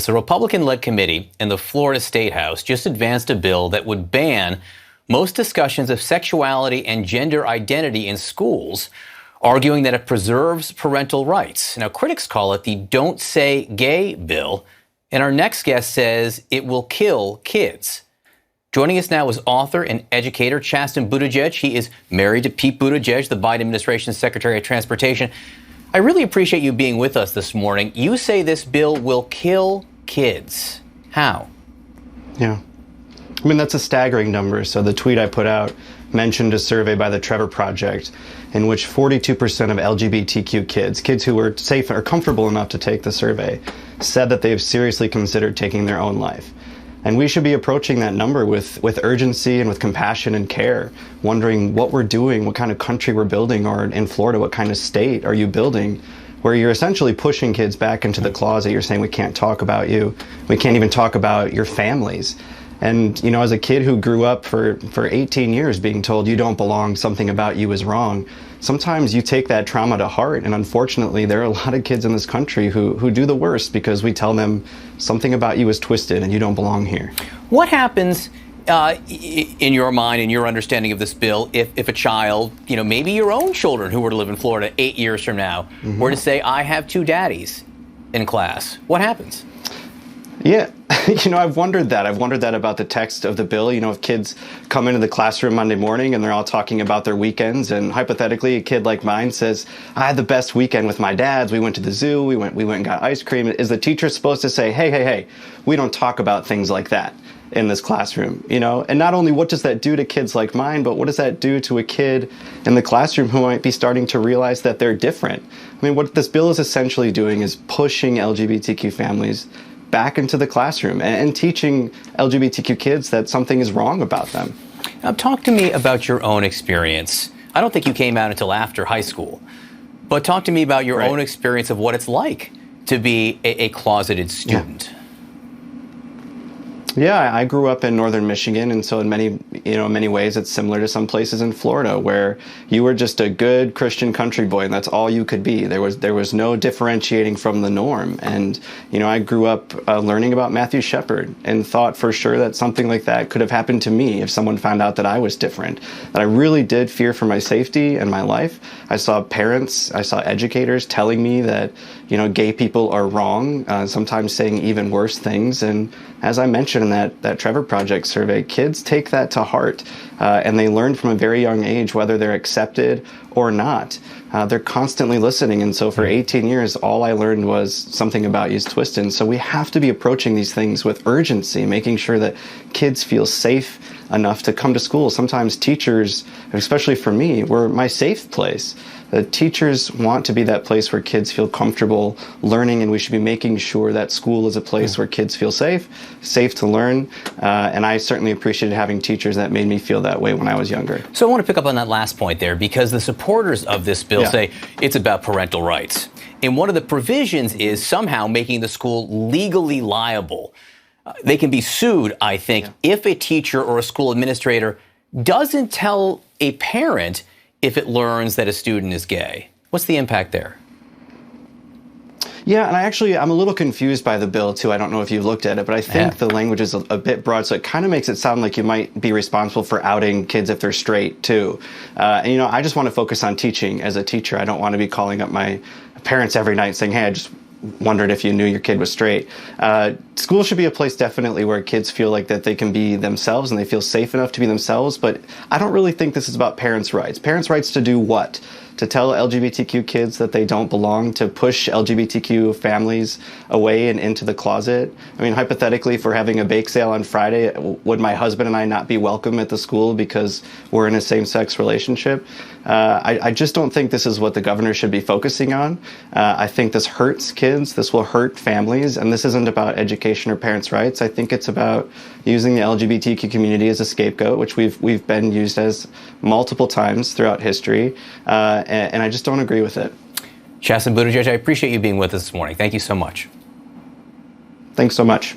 this. A Republican-led committee in the Florida State House just advanced a bill that would ban most discussions of sexuality and gender identity in schools, arguing that it preserves parental rights. Now, critics call it the Don't Say Gay bill, and our next guest says it will kill kids. Joining us now is author and educator Chasten CNN. He is married to Pete Buttigieg, the Biden administration's Secretary of Transportation. I really appreciate you being with us this morning. You say this bill will kill kids. How? Yeah. I mean, that's a staggering number. So the tweet I put out mentioned a survey by the Trevor Project in which 42% of LGBTQ kids who were safe or comfortable enough to take the survey, said that they've seriously considered taking their own life. And we should be approaching that number with urgency and with compassion and care, wondering what we're doing, what kind of country we're building, or in Florida, what kind of state are you building, where you're essentially pushing kids back into the closet. You're saying, we can't talk about you. We can't even talk about your families. And, you know, as a kid who grew up for 18 years being told you don't belong, something about you is wrong, sometimes you take that trauma to heart. And unfortunately, there are a lot of kids in this country who do the worst because we tell them something about you is twisted and you don't belong here. What happens in your mind, in your understanding of this bill, if a child, you know, maybe your own children who were to live in Florida 8 years from now, were to say, I have two daddies in class? What happens? Yeah, you know, I've wondered that. I've wondered that about the text of the bill. You know, if kids come into the classroom Monday morning and they're all talking about their weekends, and hypothetically a kid like mine says, I had the best weekend with my dads. We went to the zoo. We went and got ice cream. Is the teacher supposed to say, hey, we don't talk about things like that in this classroom, you know? And not only what does that do to kids like mine, but what does that do to a kid in the classroom who might be starting to realize that they're different? I mean, what this bill is essentially doing is pushing LGBTQ families back into the classroom and teaching LGBTQ kids that something is wrong about them. Now, talk to me about your own experience. I don't think you came out until after high school, but talk to me about your own experience of what it's like to be a closeted student. Yeah, I grew up in northern Michigan, and so in many ways it's similar to some places in Florida where you were just a good Christian country boy and that's all you could be. There was no differentiating from the norm. And you know, I grew up learning about Matthew Shepard and thought for sure that something like that could have happened to me if someone found out that I was different. That I really did fear for my safety and my life. I saw parents, I saw educators telling me that, you know, gay people are wrong, sometimes saying even worse things. And as I mentioned in that Trevor Project survey, kids take that to heart and they learn from a very young age whether they're accepted or not. They're constantly listening. And so for 18 years, all I learned was something about you is twisted. And so we have to be approaching these things with urgency, making sure that kids feel safe enough to come to school. Sometimes teachers, especially for me, were my safe place. The teachers want to be that place where kids feel comfortable learning, and we should be making sure that school is a place where kids feel safe to learn. And I certainly appreciated having teachers that made me feel that way when I was younger. So I want to pick up on that last point there, because the supporters of this bill say it's about parental rights. And one of the provisions is somehow making the school legally liable. They can be sued, I think, if a teacher or a school administrator doesn't tell a parent if it learns that a student is gay. What's the impact there? Yeah, and I'm a little confused by the bill, too. I don't know if you've looked at it, but I think the language is a bit broad, so it kind of makes it sound like you might be responsible for outing kids if they're straight, too. And, you know, I just want to focus on teaching as a teacher. I don't want to be calling up my parents every night saying, hey, I just wondered if you knew your kid was straight. School should be a place definitely where kids feel like that they can be themselves and they feel safe enough to be themselves, but I don't really think this is about parents' rights. Parents' rights to do what? To tell LGBTQ kids that they don't belong, to push LGBTQ families away and into the closet. I mean, hypothetically, if we're having a bake sale on Friday, would my husband and I not be welcome at the school because we're in a same-sex relationship? I just don't think this is what the governor should be focusing on. I think this hurts kids, this will hurt families, and this isn't about education or parents' rights. I think it's about using the LGBTQ community as a scapegoat, which we've been used as multiple times throughout history, and I just don't agree with it. Chasten Buttigieg, I appreciate you being with us this morning. Thank you so much. Thanks so much.